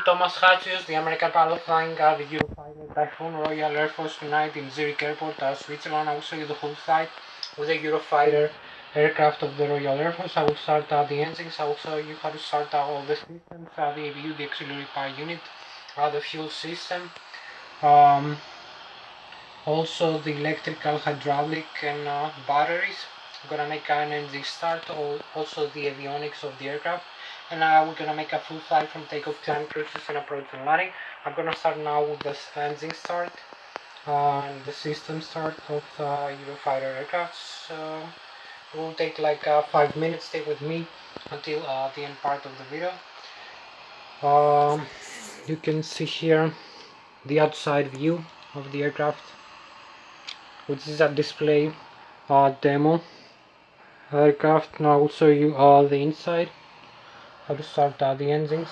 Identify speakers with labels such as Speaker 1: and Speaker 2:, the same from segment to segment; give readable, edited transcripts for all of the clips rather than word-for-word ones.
Speaker 1: Thomas Hatsios, the American pilot flying the Eurofighter Typhoon Royal Air Force tonight in Zurich Airport, Switzerland. I will show you the whole flight with the Eurofighter aircraft of the Royal Air Force. I will start the engines. I will show you how to start all the systems, the ABU, the auxiliary power unit, the fuel system, also the electrical, hydraulic, and batteries. I'm gonna make an engine start, also the avionics of the aircraft, and we're gonna make a full flight from takeoff, climb, cruises, and approach and landing. I'm gonna start now with the engine start and the system start of the Eurofighter aircraft. So it will take like 5 minutes. Stay with me until the end part of the video. You can see here the outside view of the aircraft, which is a display demo aircraft. Now I will show you the inside, how to start the engines,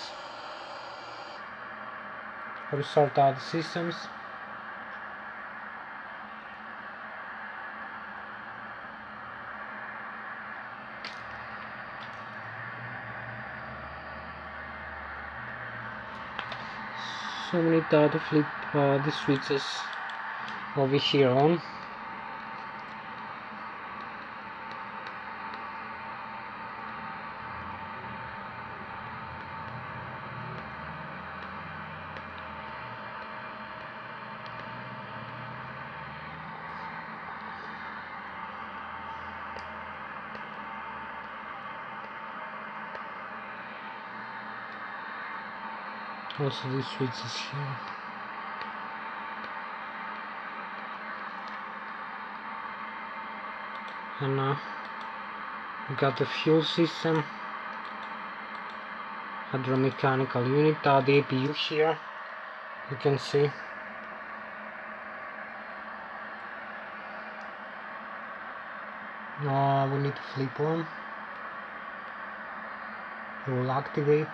Speaker 1: how to start the systems. So we need to flip the switches over here on. Also these switches here. And we got the fuel system, hydromechanical unit, the APU here, you can see. We need to flip on. It will activate.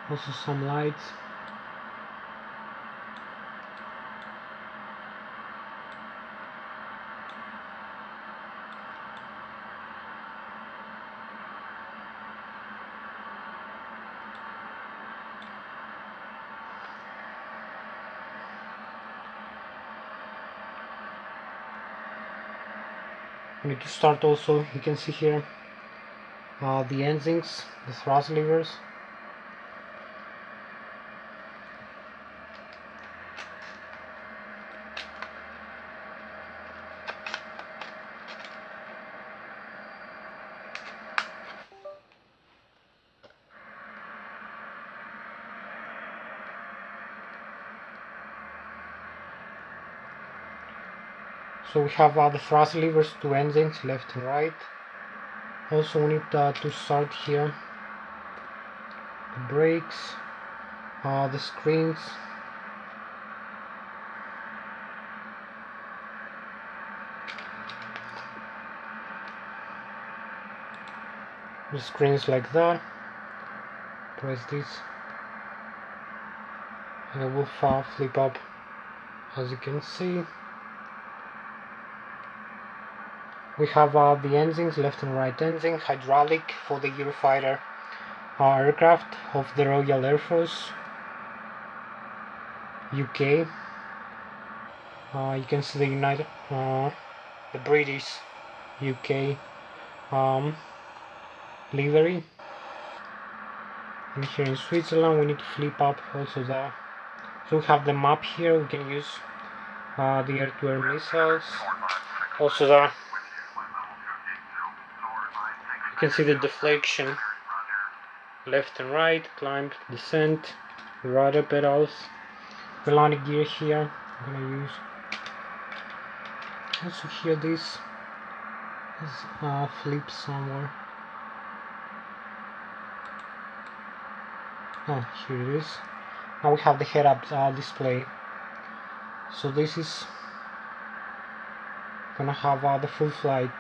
Speaker 1: Also some lights. We need to start also, you can see here the engines, the thrust levers. So we have the thrust levers, two engines, left and right. Also we need to start here the brakes, the screens, like that. Press this and it will flip up, as you can see. We have the engines, left and right engine, hydraulic for the Eurofighter aircraft of the Royal Air Force UK. You can see the British UK livery. And here in Switzerland we need to flip up also that. So we have the map here, we can use the air-to-air missiles. Also that. You can see the deflection, left and right, climb, descent, rudder pedals, the landing gear here. I'm gonna use. Also here this is flip somewhere. Oh, here it is. Now we have the head-up display. So this is gonna have the full flight.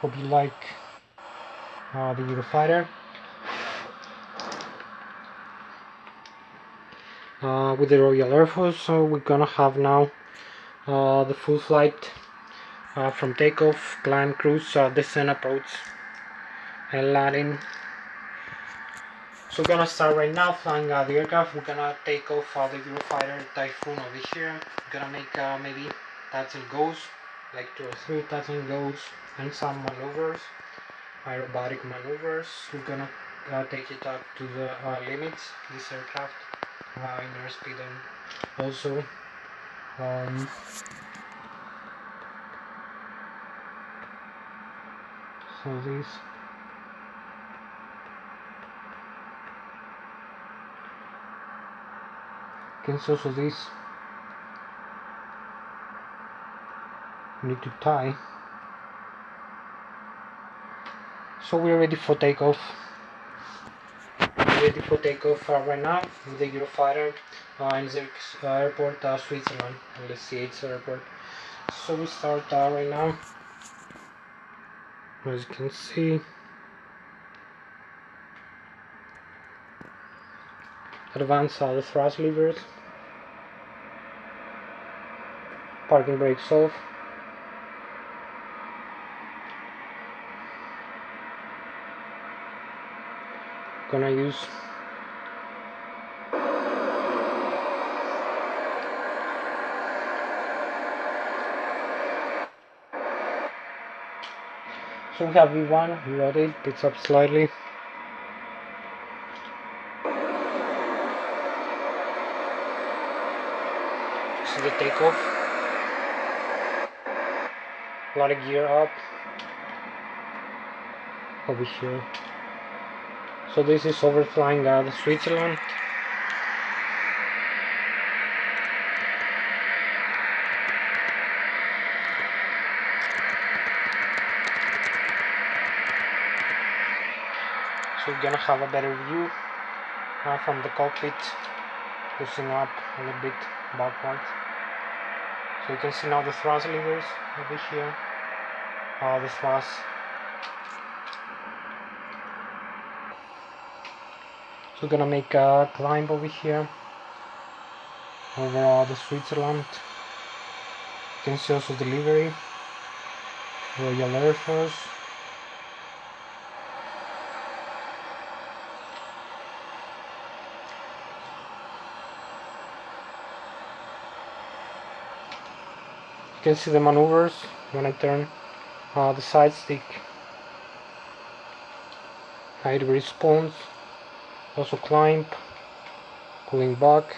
Speaker 1: Hope you like the Eurofighter. with the Royal Air Force. So we're gonna have now the full flight from takeoff, climb, cruise, descent, approach, and landing. So we're gonna start right now flying the aircraft. We're gonna take off the Eurofighter Typhoon over here. We're gonna make maybe touch and goes, like 2 or 3 touch and goes, and some maneuvers, aerobatic maneuvers. We're gonna take it up to the limits, this aircraft, in airspeed, and also so this. You can see also this. We need to tie. So we're ready for takeoff. Ready for takeoff right now with the Eurofighter in Zurich airport, Switzerland, LSCH airport. So we start right now. As you can see, advance the thrust levers, parking brakes off. Gonna use so we have V1, we rotate, picks up slightly. This is the takeoff. A lot of gear up over here. So this is overflying the Switzerland. So we're gonna have a better view from the cockpit, pushing up a little bit backwards. So you can see now the thrust levers over here. The thrust. So we're gonna make a climb over here, over the Switzerland. You can see also the livery, Royal Air Force. You can see the maneuvers when I turn the side stick. How it responds. Also climb, pulling back,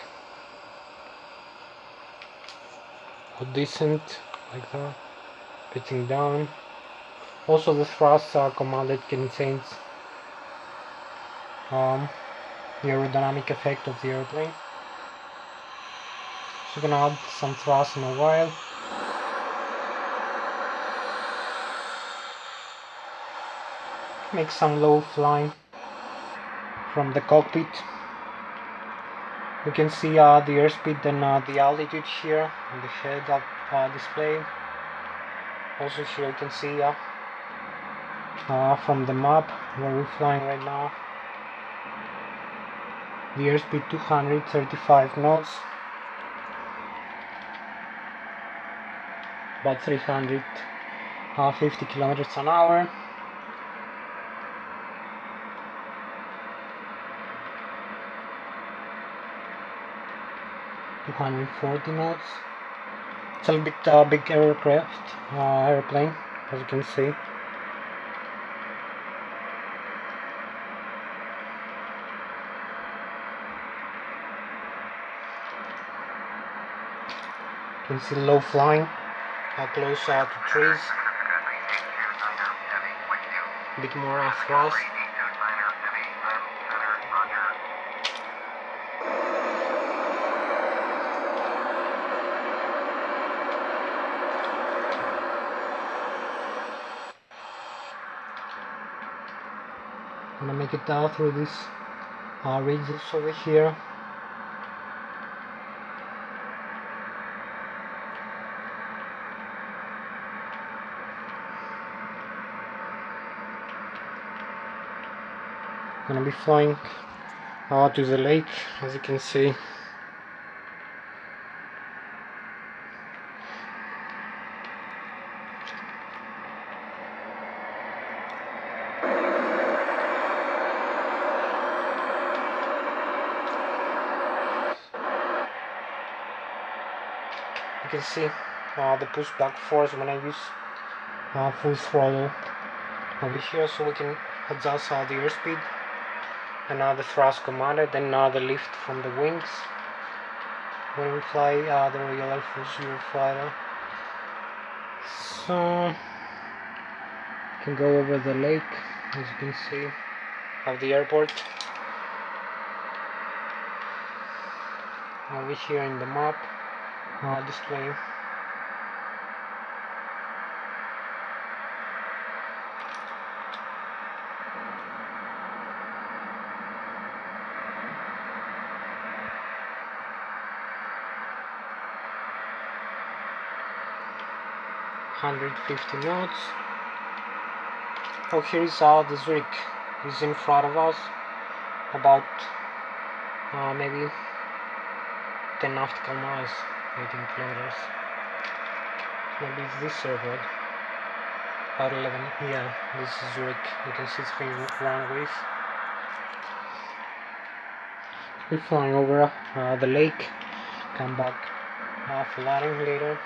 Speaker 1: or descent like that, pitching down. Also the thrust command that can change the aerodynamic effect of the airplane. So we're gonna add some thrust in a while. Make some low flying from the cockpit. You can see the airspeed and the altitude here on the head-up display. Also here you can see from the map where we're flying right now. The airspeed 235 knots, about 350 kilometers an hour. $240 knots. It's a little bit big airplane, as you can see. You can see low flying, close to trees. A bit more thrust. I'm gonna make it down through these ridges over here. Gonna be flying to the lake, as you can see. can see the pushback force when I use full throttle over here, so we can adjust the airspeed and the thrust commanded and the lift from the wings when we fly the Royal Air Force Eurofighter. So you can go over the lake, as you can see, of the airport. Over here in the map, display. $150 knots. Oh, here is the Zurich is in front of us, about maybe 10 nautical miles, 18 kilometers. Maybe it's this airport. About 11. Yeah, this is Zurich. You can see 3 runways. We're flying over the lake. Come back for landing later.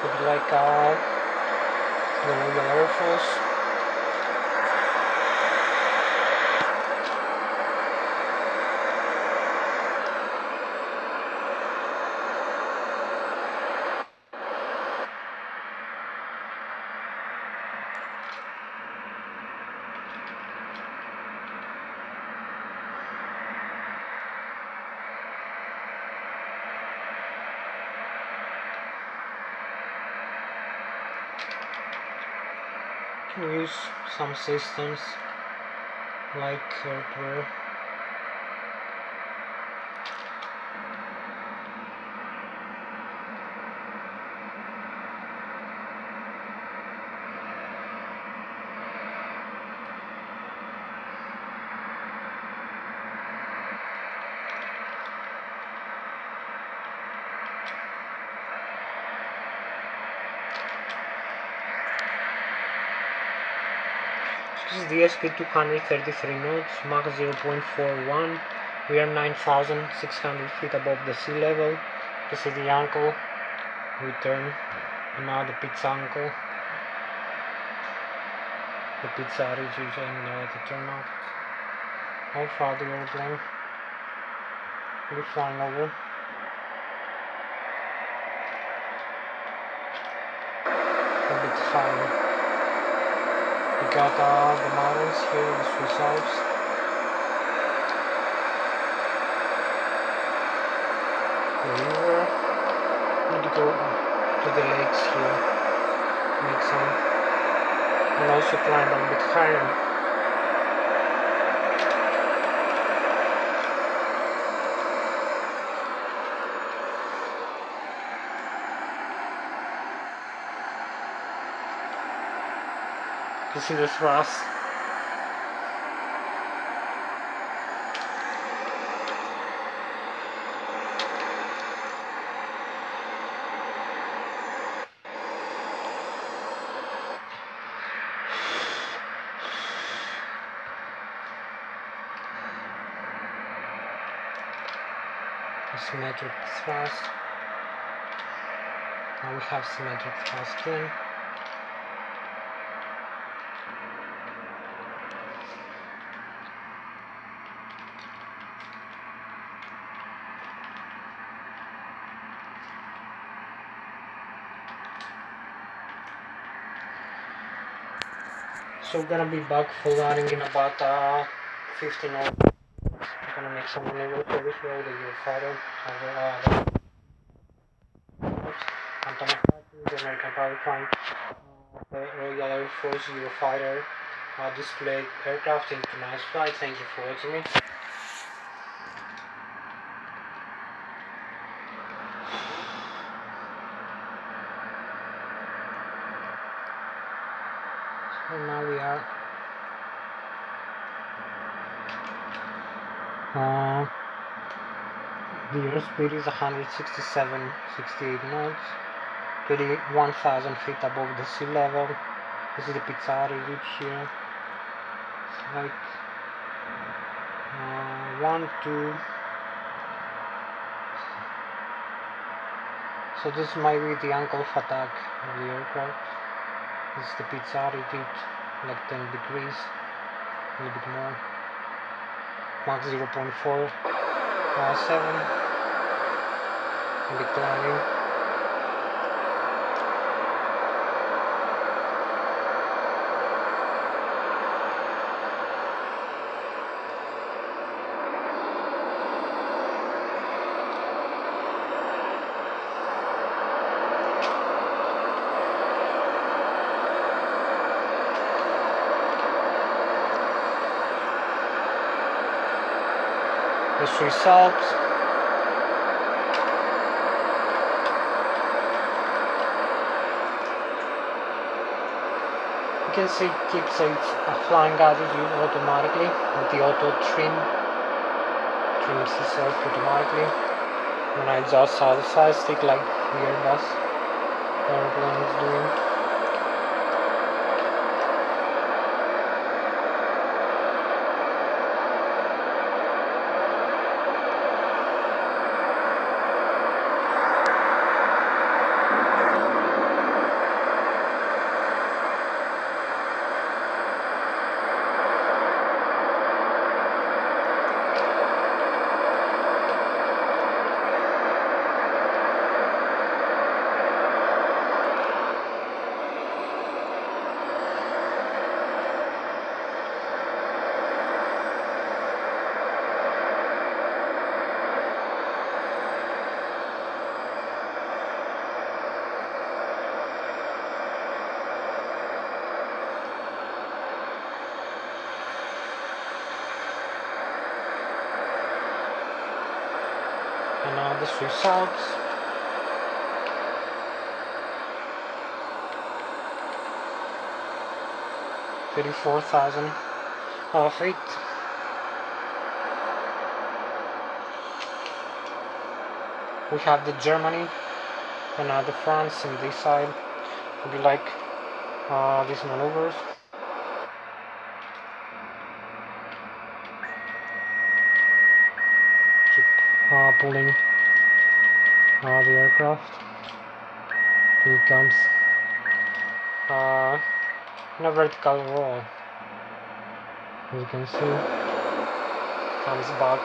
Speaker 1: Would you like the Royal Airforce? Can use some systems like airwear. This is the SP 233 knots, Mach 0.41. We are 9,600 feet above the sea level. This is the angle. We turn, and now the pizza angle. The pizza is using the turnout. How far the airplane? We're flying over. A bit higher. We got the mountains here, the Swiss Alps. The river. Need to go to the lakes here. Make some. And also climb a bit higher. You see the thrust. Symmetric thrust. Now we have symmetric thrust again. So we're gonna be back for landing in about 15 minutes. I'm gonna make some maneuvers over here with the Eurofighter. The American Private Flying the Royal Air Force Eurofighter displayed aircraft in tonight's flight. Thank you for watching me. So now we are The airspeed is 167-68 knots, 21,000 feet above the sea level. This is the pizza altitude here. It's like 1, 2. So this might be the angle of attack of the aircraft. This is the pizza altitude, like 10 degrees, a little bit more. Max 0.47, declining. This results. You can see it keeps a flying attitude automatically with the auto trims itself automatically. When I adjust the side stick like the Airbus airplane is doing. And now this results. $34,000 feet. We have the Germany and the France in this side. Would you like these maneuvers? Keep pulling the aircraft till it comes in a vertical roll. As you can see, comes back.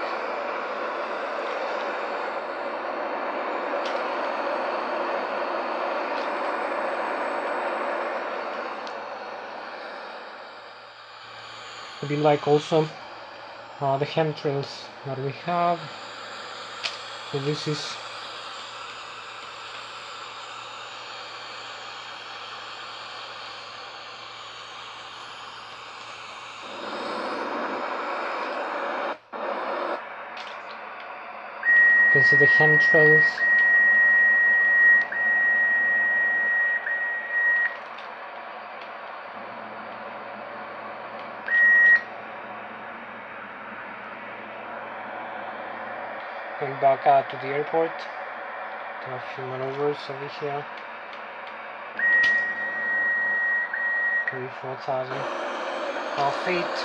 Speaker 1: Would you like also the chemtrails that we have? So this is you can see the chemtrails. Going back out to the airport. Do a few maneuvers over here. 34,000 feet.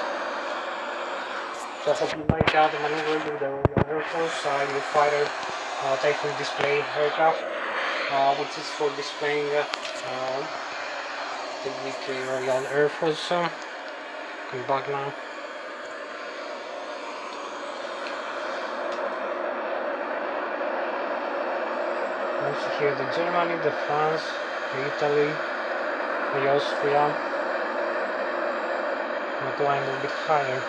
Speaker 1: So I hope you like the maneuver with the Airforce Eurofighter TYPHOON display aircraft, which is for displaying the UK Royal Air Force. Going back now. Also here the Germany, the France, the Italy, the Austria. I'm applying a little bit higher.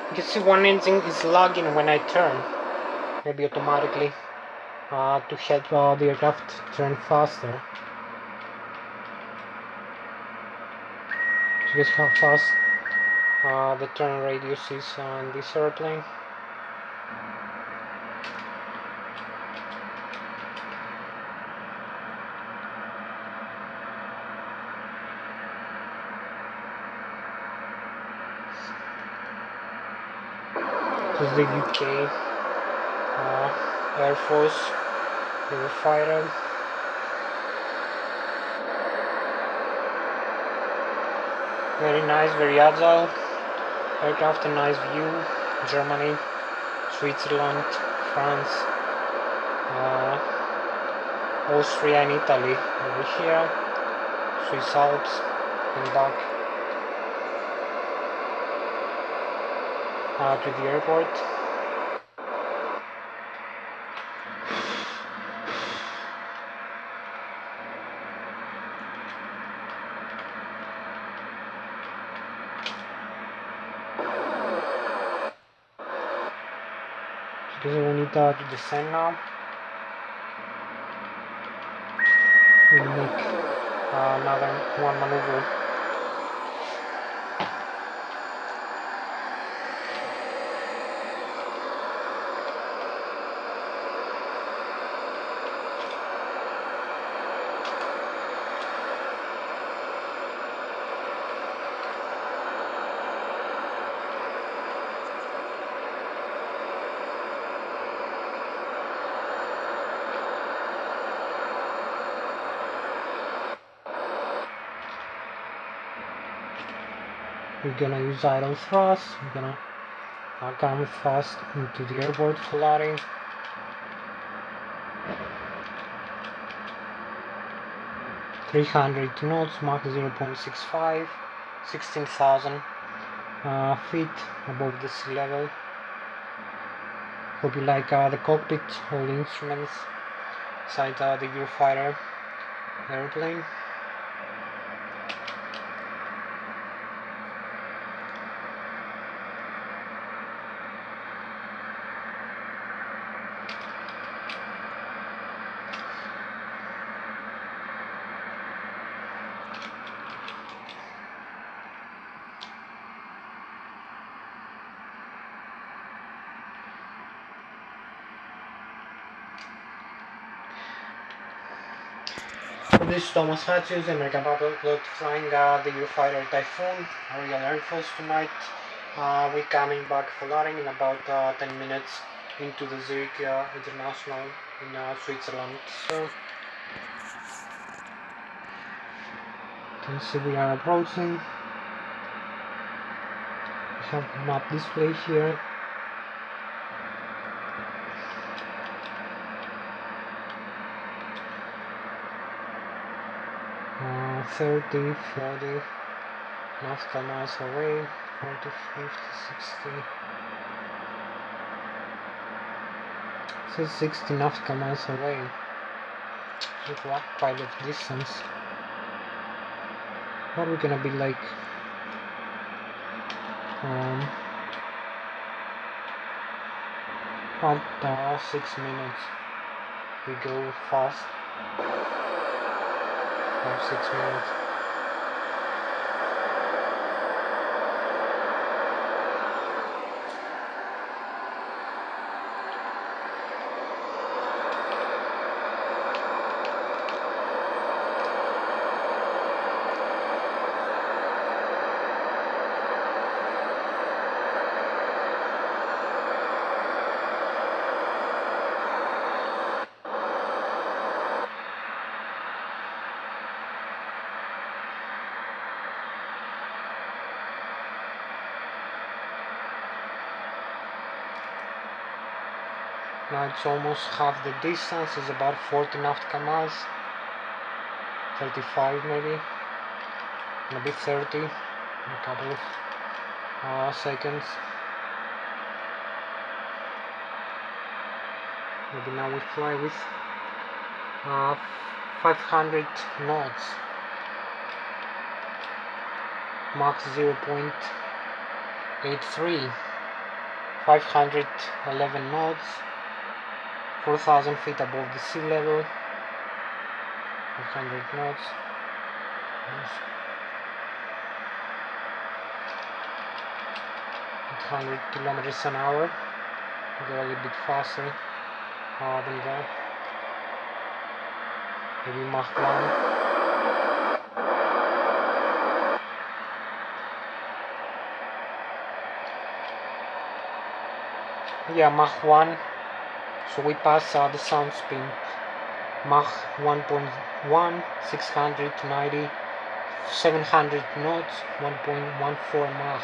Speaker 1: You can see one engine is lagging when I turn, maybe automatically, to help the aircraft turn faster. So guess how fast the turn radius is on this airplane. This is the UK Airforce Eurofighter. Very nice, very agile aircraft, a nice view. Germany, Switzerland, France, Austria and Italy over here, Swiss Alps and back to the airport. Because we need to descend now. We'll make another one maneuver. We're gonna use idle thrust. We're gonna come fast into the airport flying. .300 knots, Mach 0.65, 16,000 feet above the sea level. Hope you like the cockpit, all the instruments inside the Eurofighter airplane. This is Thomas Hatsios, the American pilot flying the Eurofighter Typhoon, Royal Air Force tonight. We're coming back flying in about 10 minutes into the Zurich International in Switzerland. So, you can see we are approaching. We have map display here. 30, 40 nautical miles away, 40, 50, 60. It says 60 nautical miles away. It's quite a distance. What are we gonna be like? About 6 minutes. We go fast. About 6 minutes. Now it's almost half the distance, it's about 40 nautical miles, 35 maybe, maybe 30 in a couple of seconds. Maybe now we fly with 500 knots, Mach 0.83, 511 knots, 4,000 feet above the sea level, 500 knots. 800 kilometers an hour. Go a little bit faster than that. Maybe Mach 1. Yeah, Mach 1. So we pass the sound speed. Mach 1.1, 690, 700 knots, 1.14 Mach.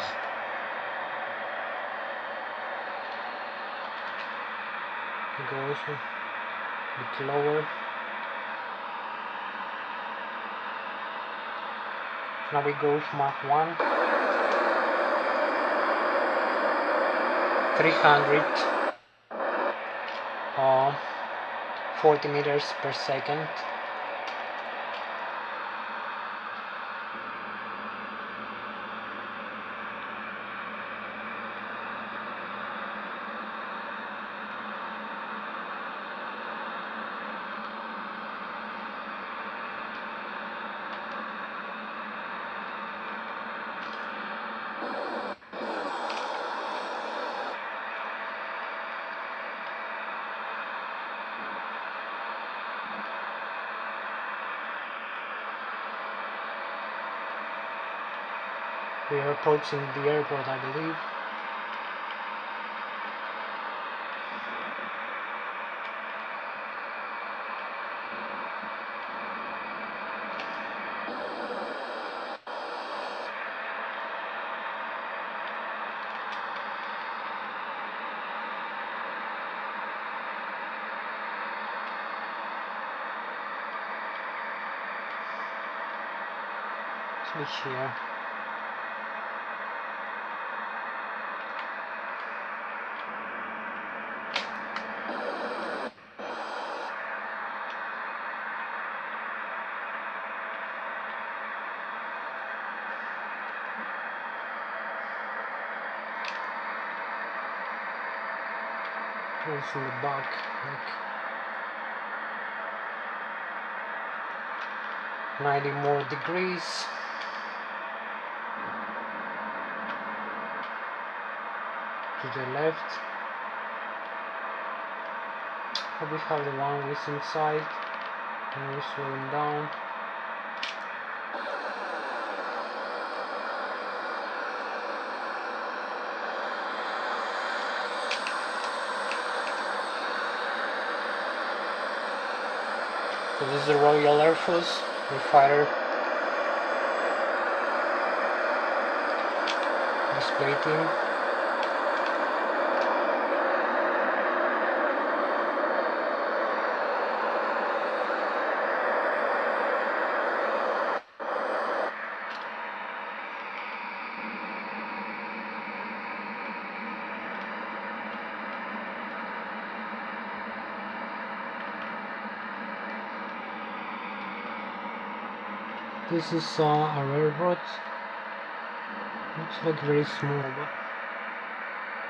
Speaker 1: Goes a bit lower. Now we go to Mach 1. 340 meters per second. We are approaching the airport, I believe. Switch here. Also in the back, like 90 more degrees. To the left. We have the runways inside, and we're slowing down. So this is the Royal Airforce Eurofighter display team. This is a railroad. Looks like very small, but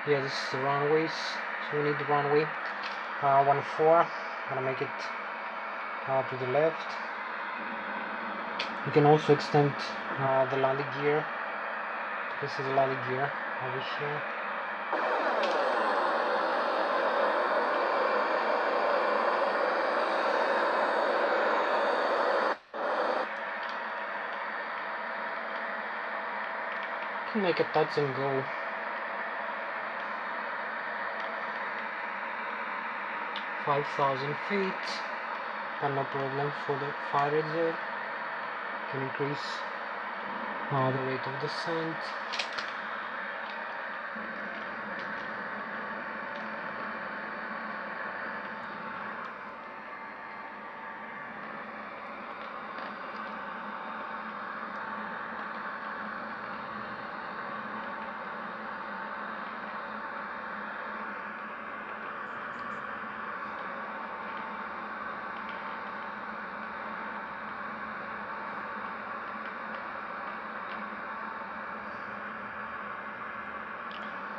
Speaker 1: yeah, this is the runways. So we need the runway 14. Gonna make it to the left. You can also extend the landing gear. This is the landing gear over here. Make a touch and go. 5,000 feet, but no problem for the fighter there. Can increase the rate of descent.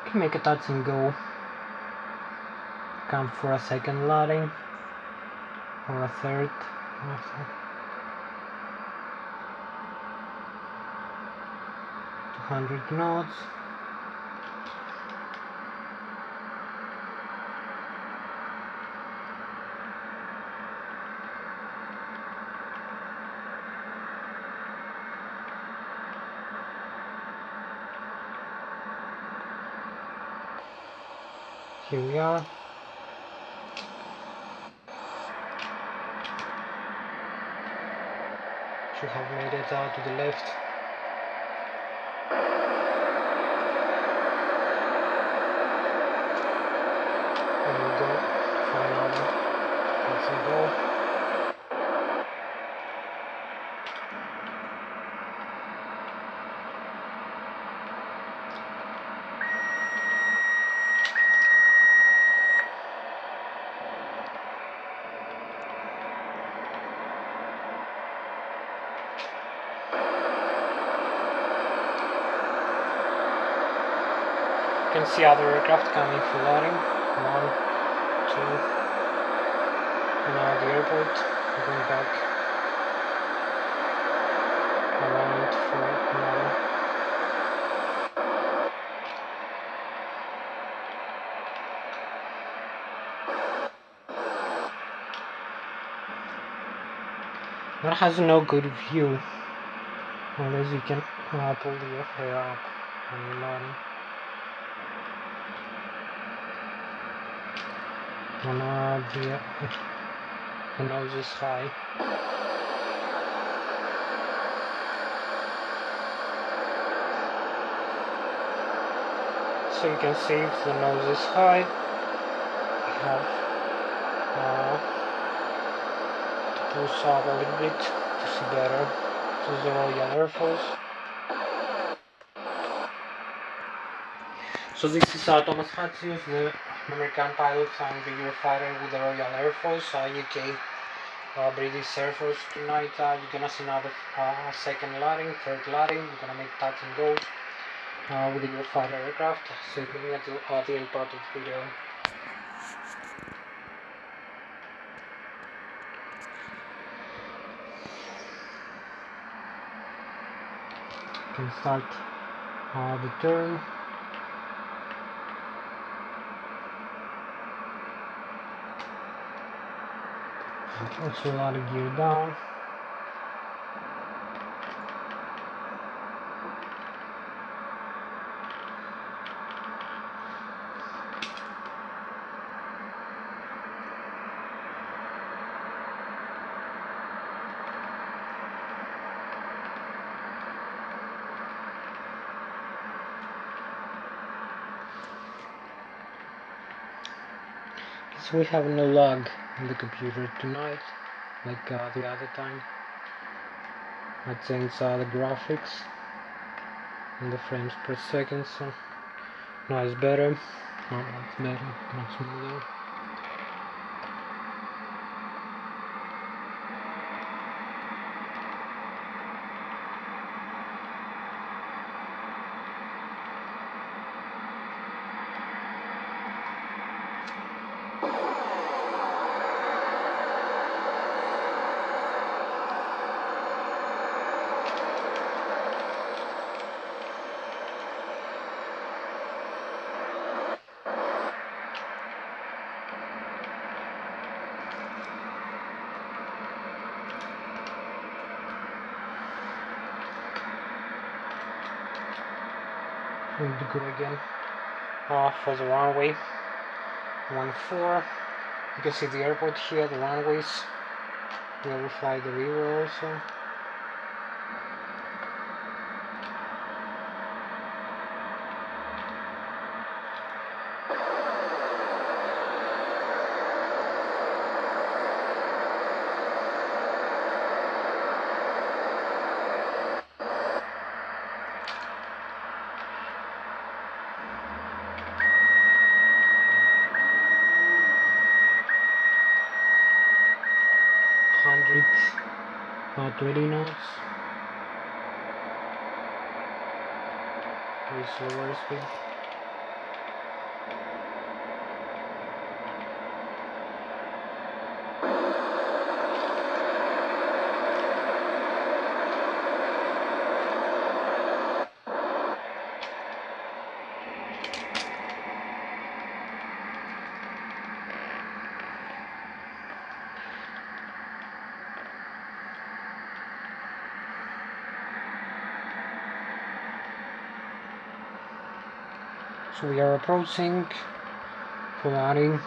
Speaker 1: Can make a touch and go. Come for a second landing or a third. 200 knots. Here we are. Should have made it out to the left. There we go. Finally. Let's go. You can see other aircraft coming for loading. 1, 2, and now at the airport, going back around for another. That has no good view unless you can pull your hair up when you're loading. And the nose is high. So you can see if the nose is high, you have to push up a little bit to see better. This is the Royal Air Force. So this is Thomas Hatsios, the American pilot flying the Eurofighter with the Royal Air Force, UK, British Air Force tonight. You're gonna see now the second landing, third landing. We're gonna make touch and goes with the Eurofighter aircraft. So you can get to the end part of the video. You can start the turn. Also a lot of gear down. So we have no lag in the computer tonight, like the other time. I changed the graphics and the frames per second, so now it's better. Now it's better, much smoother. Going to go again for the runway 14. You can see the airport here, the runways. We will fly the river also. About 20 knots. Very slower speed. So we are approaching for landing.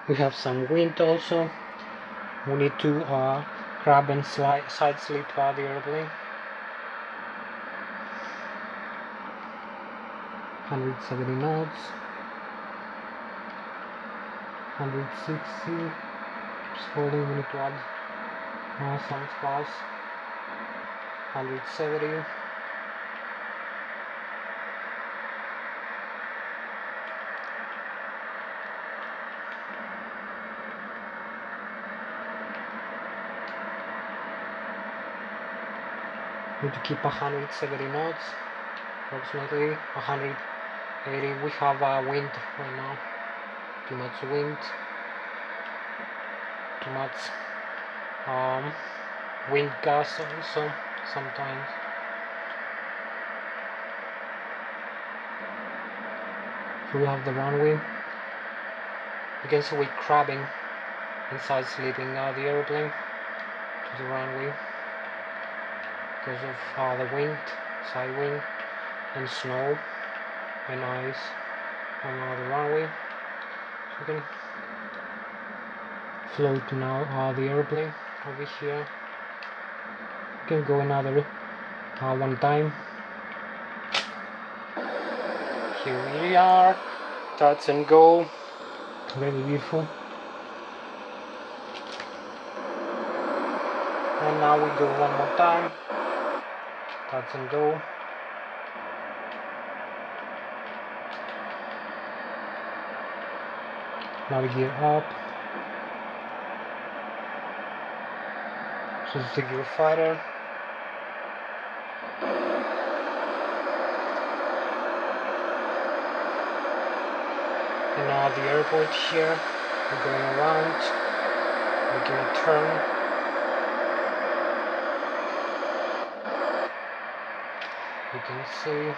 Speaker 1: We have some wind also. We need to grab and side slip the airplane. 170 knots. 160. Keeps holding. We need to add some class. 170. Need to keep 170 knots, approximately 180. We have wind right now, too much wind, too much wind gust also sometimes. So we have the runway. You can see we're crabbing inside sleeping the airplane to the runway because of the wind, side wind, and snow and ice on the runway. So we can float now the airplane over here. We can go another one time. Here we are, touch and go, very beautiful. And now we go one more time, touch and go. Now we gear up. So this is the Eurofighter. And now the airport here. We're going around, making a turn. You can see.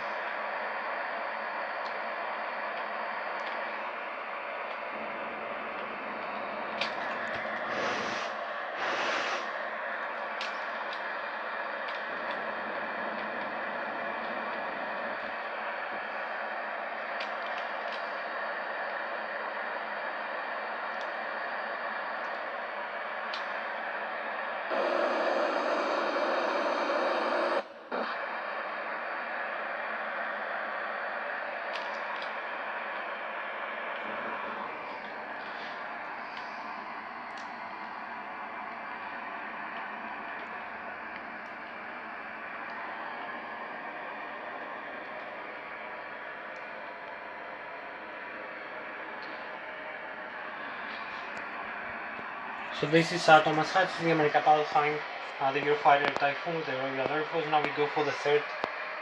Speaker 1: So this is Thomas Hatsios, the American qualifying the Eurofighter Typhoon, the Royal Airforce. Now we go for the third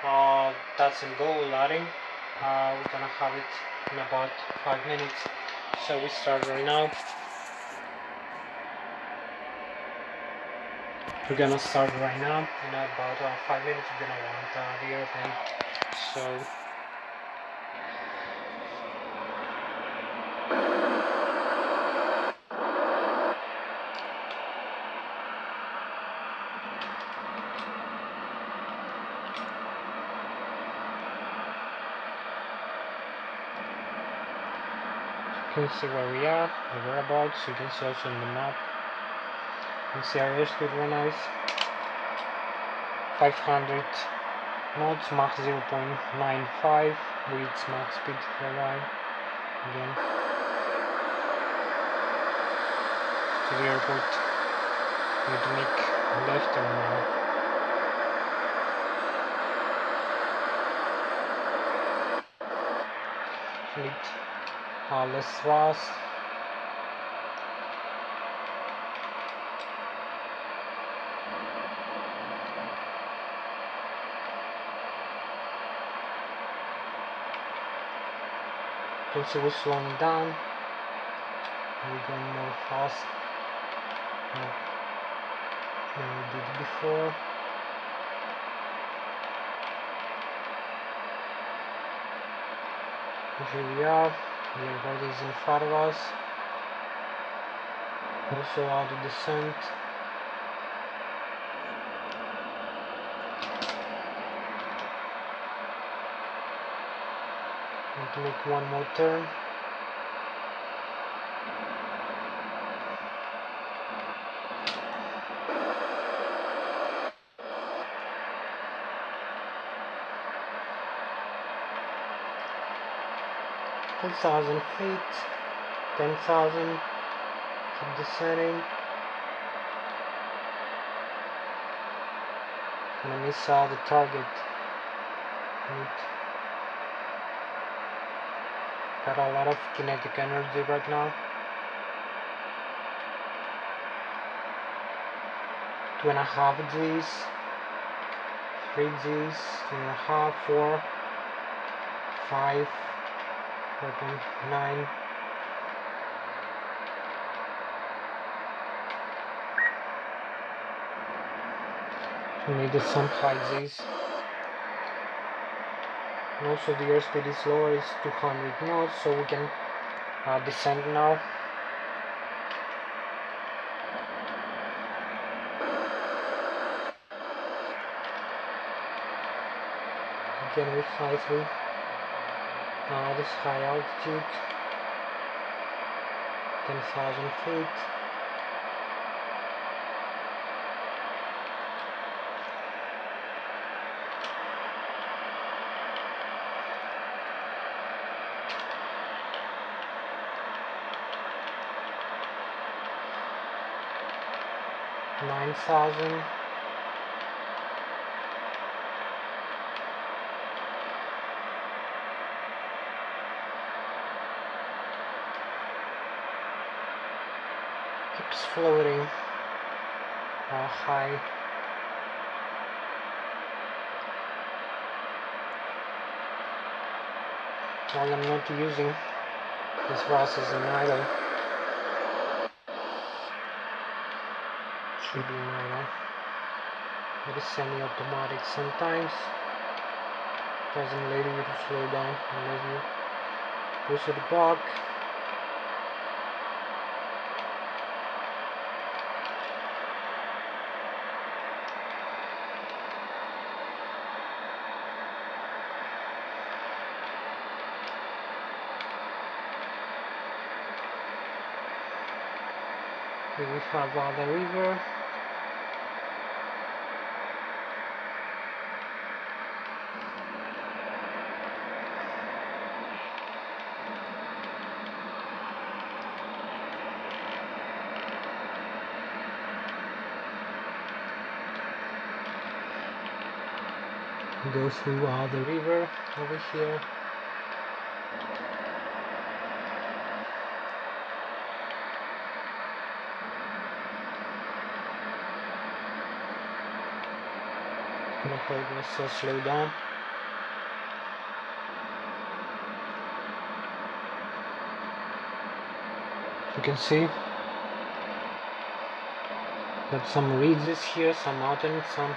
Speaker 1: touch and go landing. We're gonna have it in about 5 minutes. So we start right now. We're gonna start right now. In about 5 minutes we're gonna land the airplane. So you can see where we are, the whereabouts. You can see also on the map. You can see our airspeed very nice. 500 knots, Mach 0.95, reach max speed for a while. Again to the airport. We need to make a left turn now. Need less thrust. You can see we're slowing down. We're going more fast than we did before. Here we are. The airport is in front of us. Also out of descent. need to make one more turn. $10,000 feet, 10,000, keep descending. Gonna miss out the target. Got a lot of kinetic energy right now. 2.5 Gs, 3 Gs, 2.5, 4, 5, 4.9. We needed some high Gs. And also the airspeed is lower, it's 200 knots, so we can descend now. Again we fly through this high altitude, 10,000 feet. $9,000. Keeps floating high. Well, I'm not using this process in idle. Should be in idle. It is semi-automatic sometimes. Doesn't allow you to slow down unless you push it back. Here we have the river. Go through the river over here. Gonna hold myself slow down. You can see got some ridges here, some mountains, some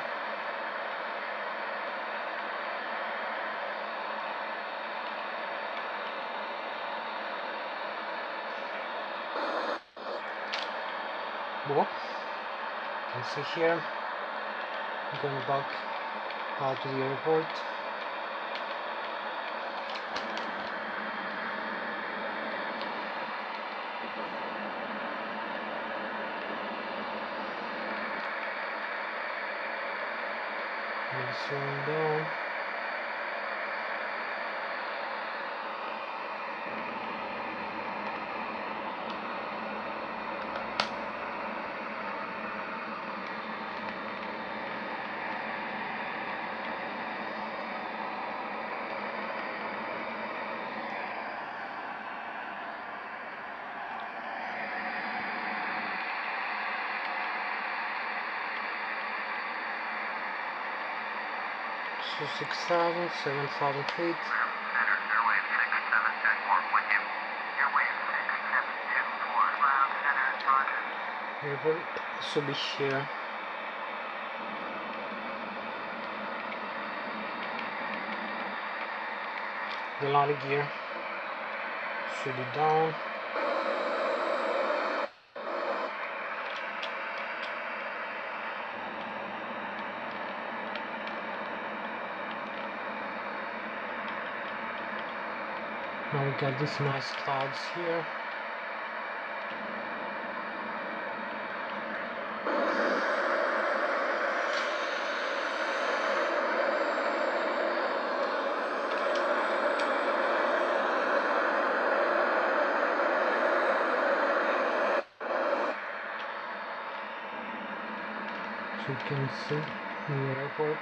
Speaker 1: walk. You can see here. I'm going back out to the airport. I'm slowing down. So 6,000, 7,000 feet. Airport should be here. The landing gear should be down. Now we got these nice clouds here. As you can see in the airport.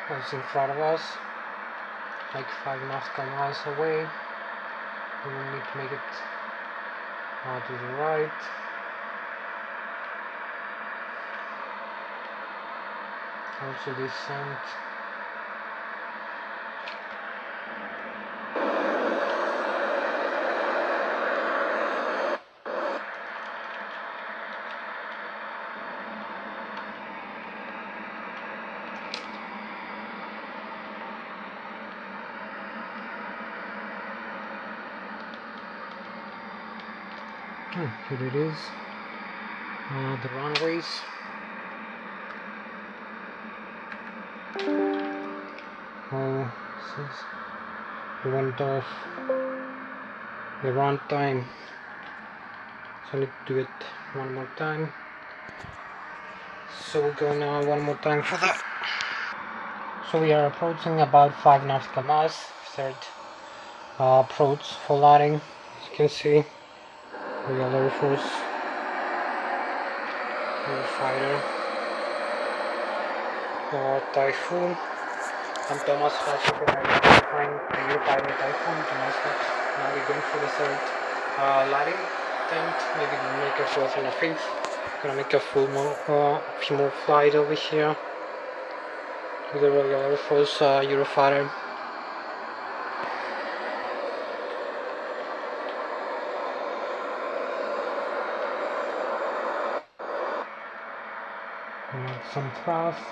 Speaker 1: What's in front of us, like 5 nautical miles away. We will need to make it to the right. Also descent. Here it is, the runways. Oh, we went off the run time, so I need to do it one more time. So we're going one more time for that. So we are approaching about 5 nautical miles, third approach for landing. As you can see, Royal Airforce, Eurofighter, or Typhoon. I'm Thomas Hatsios, identifying the Eurofighter Typhoon to Moscow. Now we're going for the third landing attempt. Maybe we'll make a fourth and a fifth. Gonna make a few more flight over here with the Royal Airforce Eurofighter. Some thrust.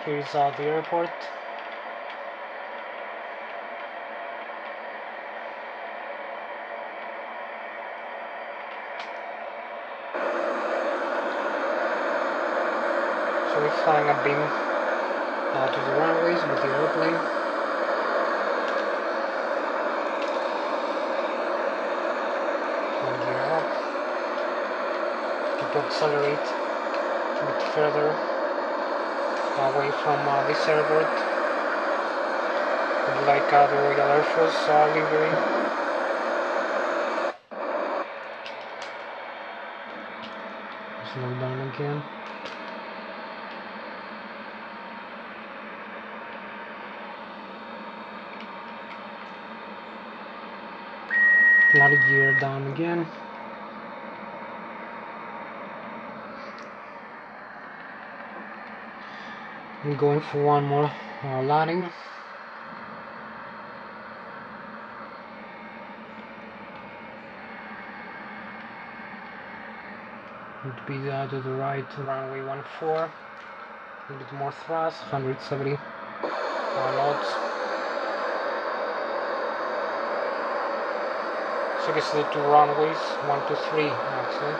Speaker 1: Here's the airport. So we're flying a beam to the runways with the airplane. And gear up. To accelerate a bit further away from this airport. Like the Royal Airforce livery. Slow down again. Another gear down again. I'm going for one more landing. Need to be to the right, runway 14. A little bit more thrust, 170 knots. So I guess the two runways, 1 to 3 actually.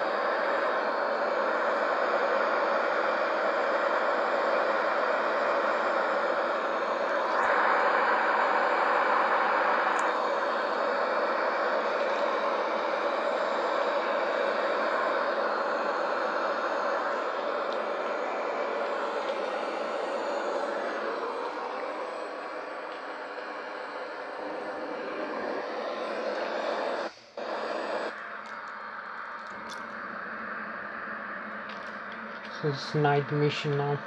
Speaker 1: So it's night mission now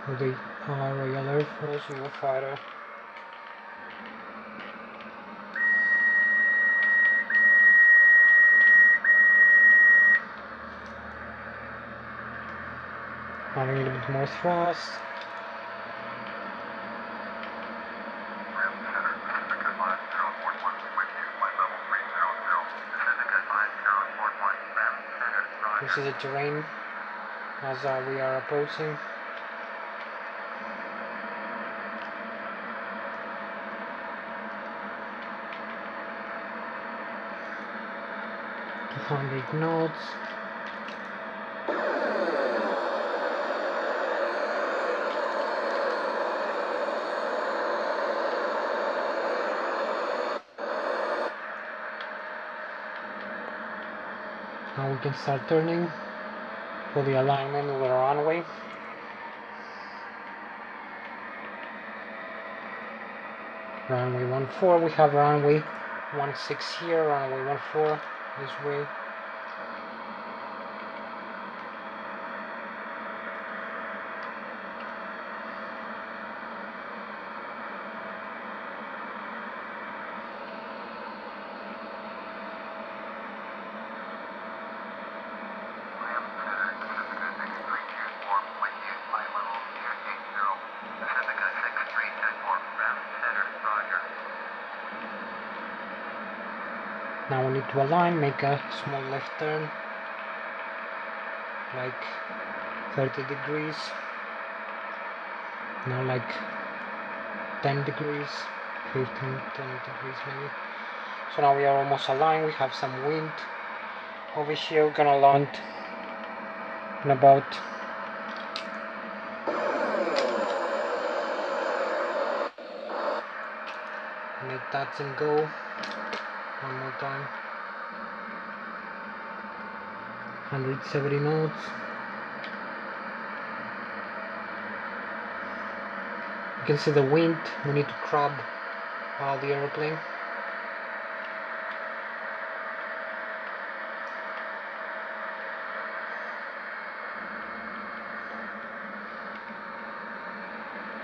Speaker 1: with the Royal Airforce Eurofighter. Adding a little bit more thrust. This is the terrain as we are approaching. .200 knots. Now we can start turning for the alignment of the runway. Runway 14, we have runway 16 here, runway 14 this way. Now we need to align, make a small left turn, like 30 degrees, now like 10 degrees, 15, 10 degrees maybe. So now we are almost aligned, we have some wind over here. We're gonna land in about make touch and go. One more time. 170 knots. You can see the wind. We need to crab the airplane.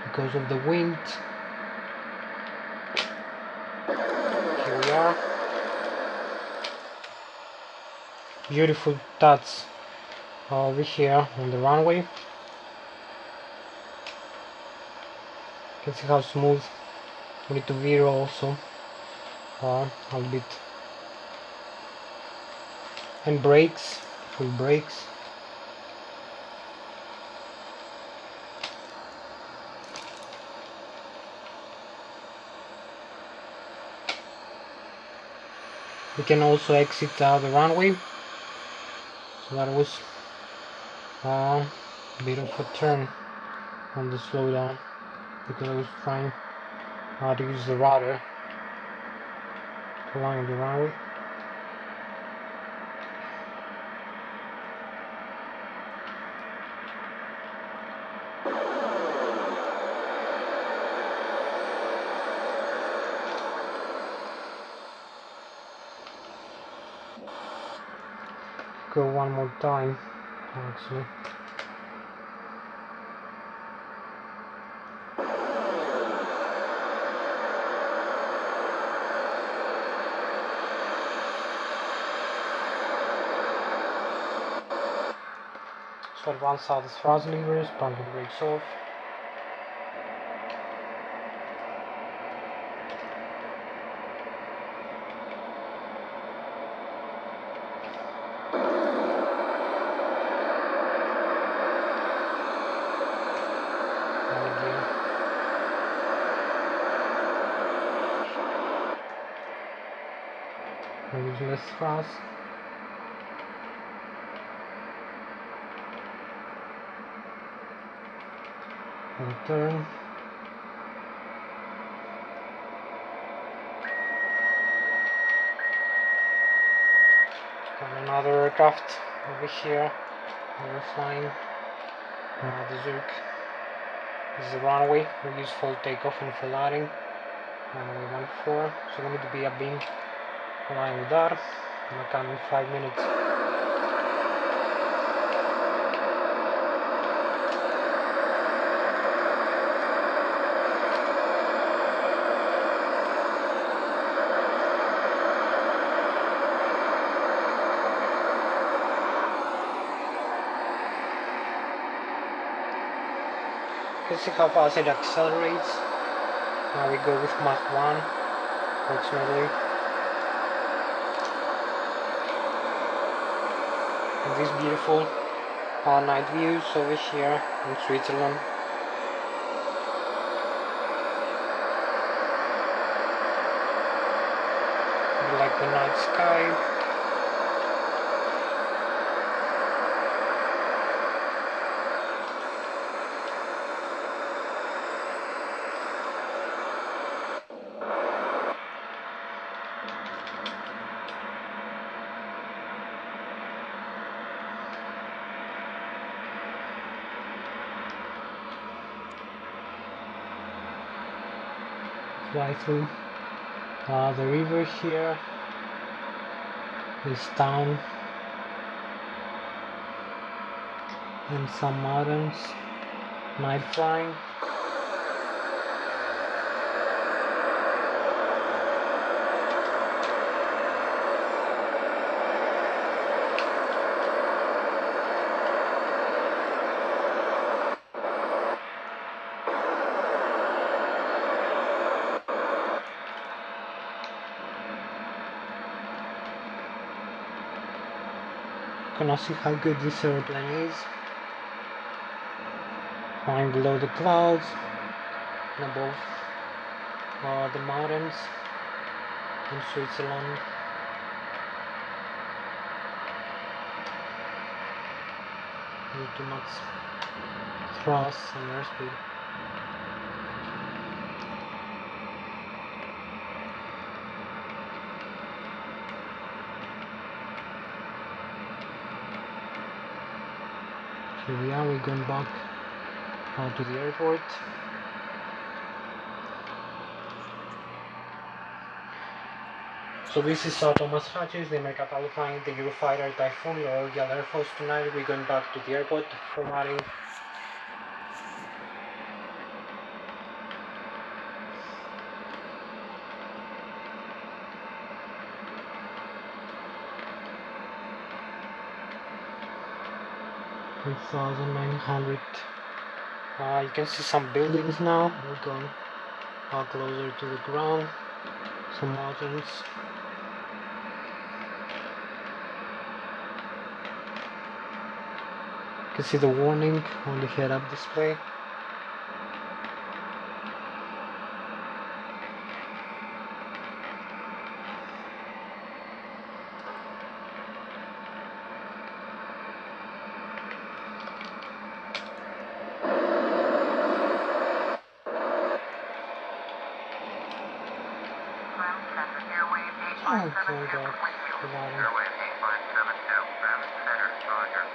Speaker 1: Because of the wind. Here we are. Beautiful touch over here on the runway. You can see how smooth. We need to veer also a little bit, and brakes, full brakes. We can also exit the runway. So that was a bit of a turn on the slowdown because I was trying to use the rudder to line the runway. Go one more time actually. So advance out the thrust levers, pumping brakes off. Use less thrust. And turn. Got another aircraft over here. We're flying the Zurich. This is the runway. We use full takeoff and full landing. Runway 14. So we need to be a beam aligned with that. Gonna come in 5 minutes. You can see how fast it accelerates. Now we go with Mach 1 approximately. And these beautiful night views over here in Switzerland. I like the night sky. Fly through the river here, this town, and some mountains, night flying. You can see how good this airplane is. Flying below the clouds and above the mountains in Switzerland. Not too much thrust and airspeed. Here we are, we're going back to the airport. So this is Thomas Hatsios, the American pilot flying the Eurofighter Typhoon Royal Airforce tonight. We're going back to the airport for landing. $3,900. You can see some buildings now. We're going closer to the ground. Some mountains. You can see the warning on the head-up display. Okay,
Speaker 2: Airwave 8572, ground center, Roger.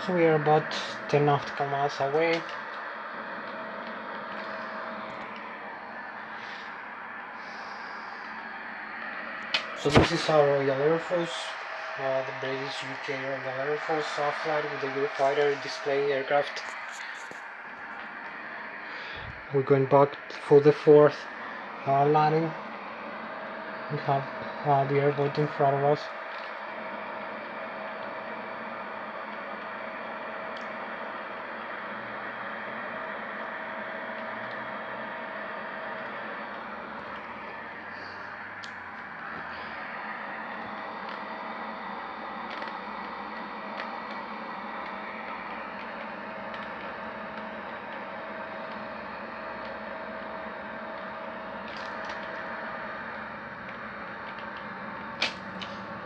Speaker 1: So we are about 10 nautical miles away. So this is our Royal Air Force, the British UK Royal Air Force flight with the Eurofighter display aircraft. We're going back for the fourth landing. We have the airport in front of us.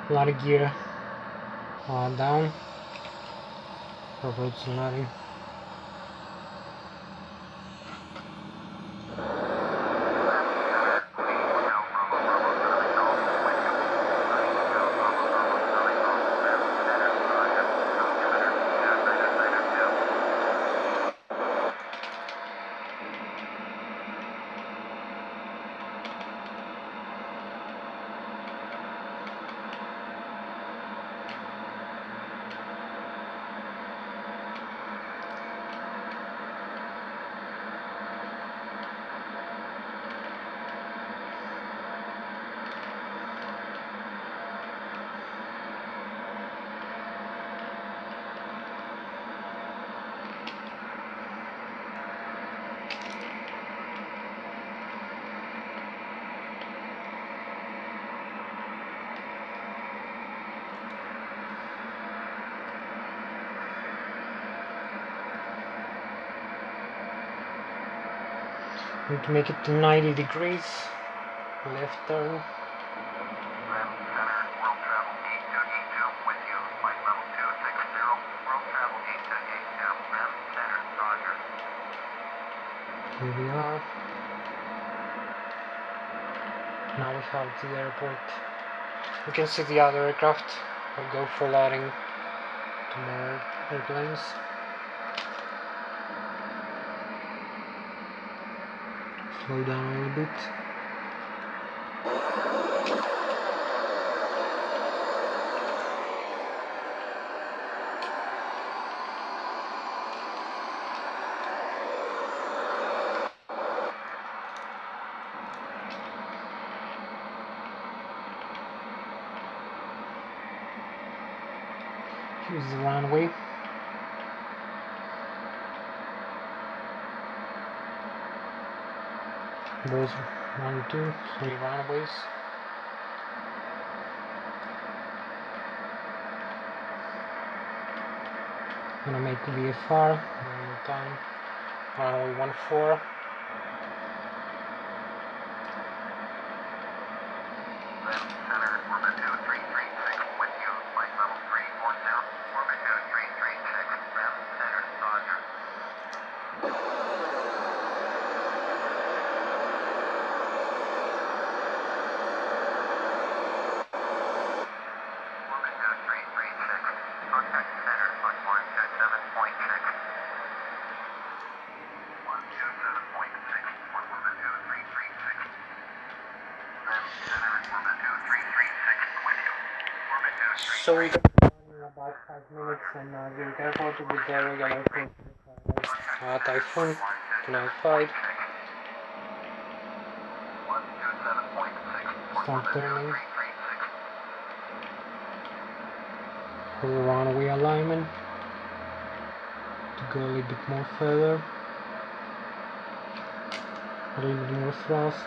Speaker 1: A lot of gear down for roads and landing. Need to make it to 90 degrees. Left turn.
Speaker 2: Ram Center, world travel 8282 with you, flight level 260, world travel 8282, Ram Center, roger.
Speaker 1: Here we are. Now we have the airport. We can see the other aircraft. We'll go for landing to more airplanes. Slow down a little bit. Here's the runway. Those 1, 2, 3 runways. Gonna make VFR one more time. Runway 14.
Speaker 2: Ram Center, orbit 2336 with you, flight level 340, orbit 2336, Ram Center, roger. Orbit 2336, contact center on 127.6. 127.6 for orbit 2336. Ram Center, orbit 2336 with you. Orbit 2336.
Speaker 1: So we got in about 5 minutes and we're airport with the regular Typhoon 295. Start turning. Full runway alignment to go a little bit more further, a little bit more thrust.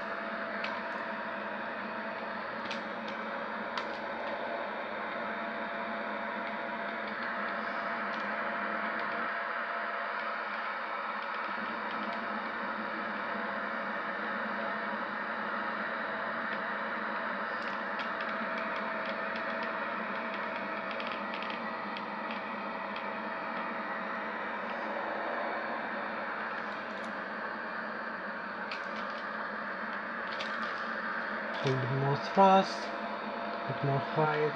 Speaker 1: A little bit more thrust, a bit more height,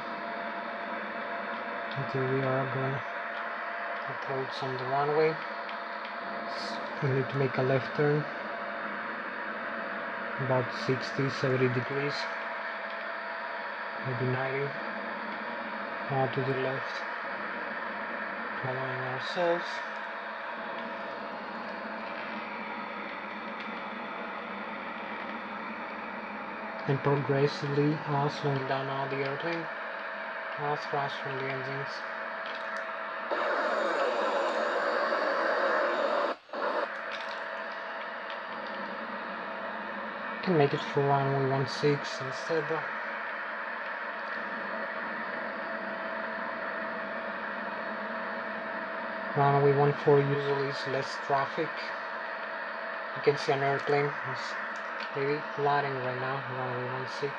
Speaker 1: until we are going to approach on the runway. We need to make a left turn, about 60-70 degrees, maybe 90, now to the left, align ourselves. And progressively slowing down all the airplane, thrust from the engines. Can make it for runway 16 instead. Runway 14 usually is less traffic. You can see an airplane is maybe landing right now, runway 16.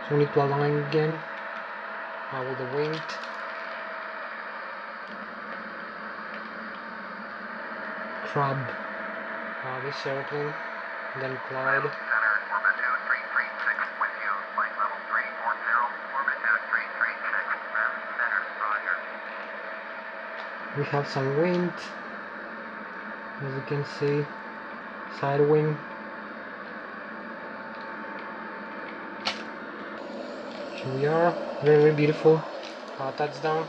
Speaker 1: So we need to align again with the wind. Crab this airplane, then glide.
Speaker 2: Center, orbit 2336 with you, flight level 340, orbit 2336, Ram Center, roger.
Speaker 1: We have some wind, as you can see, side wind. Here we are, very beautiful touchdown.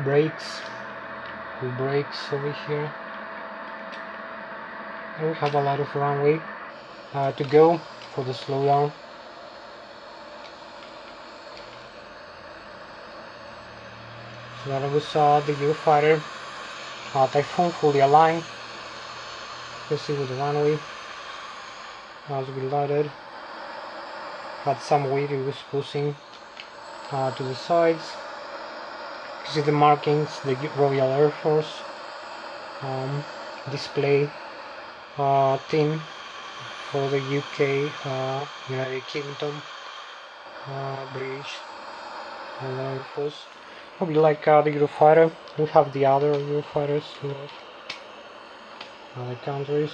Speaker 1: Brakes, full brakes over here. And we have a lot of runway to go for the slowdown. So that we saw the Eurofighter Typhoon fully aligned. can see with the runway as we landed. Had some weight, it was pushing to the sides. You see the markings, the Royal Air Force display theme for the UK, United Kingdom, British and Air Force. Hope you like the Eurofighter. We have the other Eurofighters in other countries.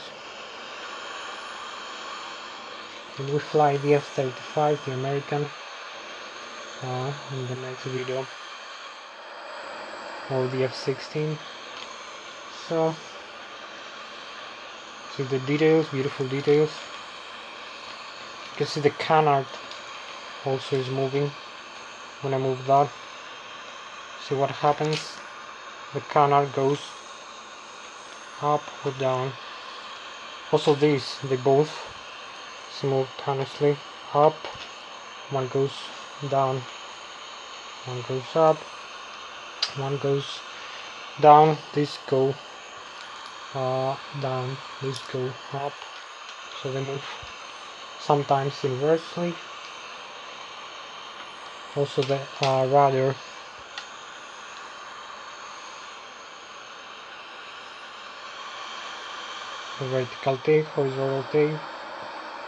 Speaker 1: And we fly the F-35, the American, in the next video, or the F-16. So, see the details, beautiful details. You can see the canard also is moving. When I move that, see what happens. The canard goes up or down. Also these, they both simultaneously up. One goes down, one goes up, one goes down. These go down, these go up. So they move sometimes inversely. Also the rudder the vertical tail, horizontal tail. You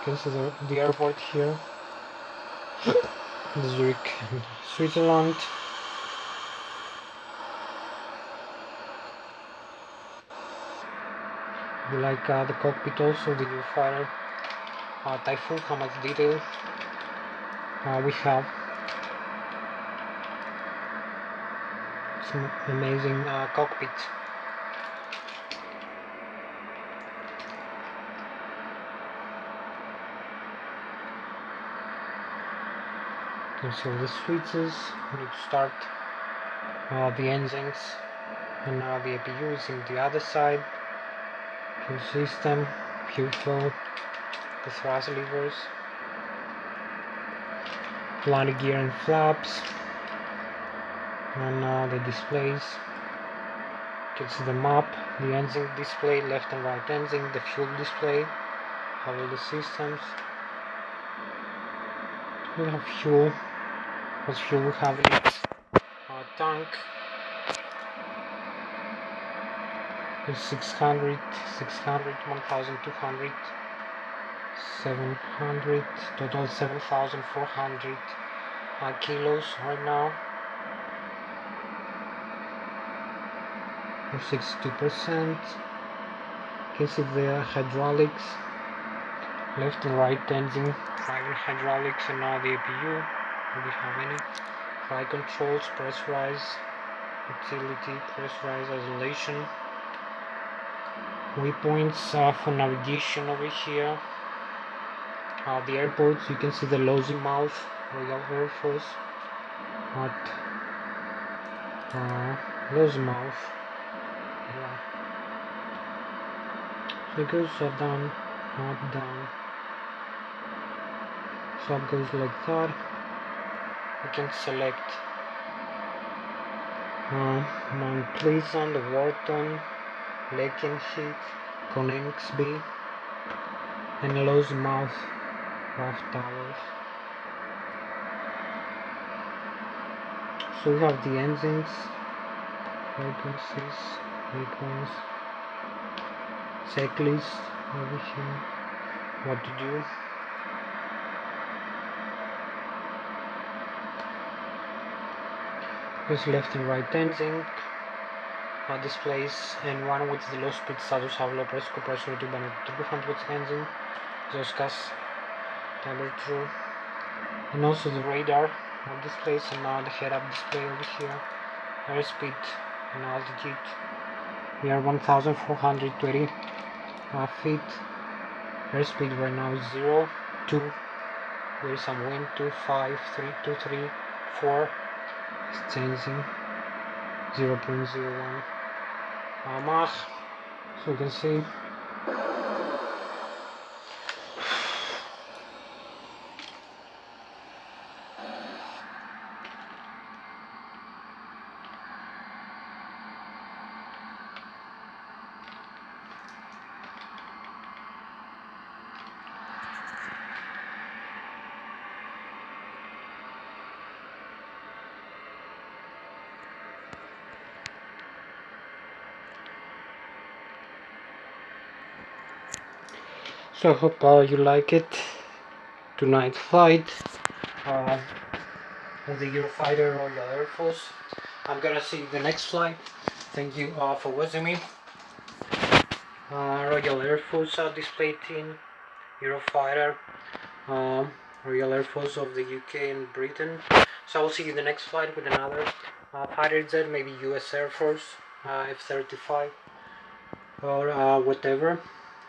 Speaker 1: can see the airport here. Zurich, Switzerland. You like the cockpit also, the Eurofighter Typhoon, how much detail we have. Some amazing cockpit. You can see all the switches. We need to start the engines, and now the APU is in the other side. Fuel system, fuel flow, the thrust levers, landing gear and flaps, and the displays. You can see the map, the engine display, left and right engine, the fuel display, all the systems. We have fuel. What fuel we have in it? Tank. 600, 1200, 700, total 7400 kilos right now. 62%. You can see the hydraulics, left and right engine, driving hydraulics, and now the APU. Do we have any? Flight controls, pressurize, utility, pressurize, isolation. Waypoints for navigation over here. The airports, you can see the Lossiemouth Royal Air Force at Lossiemouth. Yeah. So it goes down, up, down. So it goes like that. You can select Mount Pleasant, Wharton, Lakenheath, Coningsby, and Lossiemouth Rough Towers. So we have the engines, frequencies, waypoints, checklist over here, what to do. There's left and right engine displays, and one with the low speed status have low pressure compressor tube and turbofan with engine, exhaust gas temperature, and also the radar displays, and now the head-up display over here, airspeed and altitude. We are 1420 feet. Airspeed right now is 0, 2. There is some wind, 2, 5, 3, 2, 3, 4. It's changing. 0.01 Mach. So you can see. So I hope you like it. Tonight's flight of the Eurofighter Royal Air Force. I'm gonna see you the next flight. Thank you for watching me. Royal Air Force display team, Eurofighter, Royal Air Force of the UK and Britain. So I will see you in the next flight with another fighter jet, maybe US Air Force, F-35, or whatever,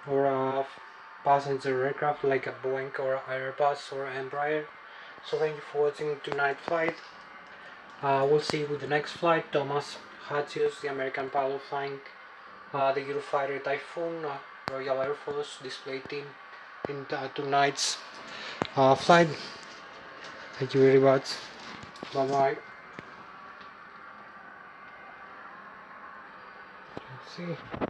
Speaker 1: or passenger aircraft like a Boeing or Airbus or Embraer. So thank you for watching tonight's flight. We'll see you with the next flight. Thomas Hatsios, the American pilot flying the Eurofighter Typhoon, Royal Air Force display team in tonight's flight. Thank you very much. Bye bye. Let's see.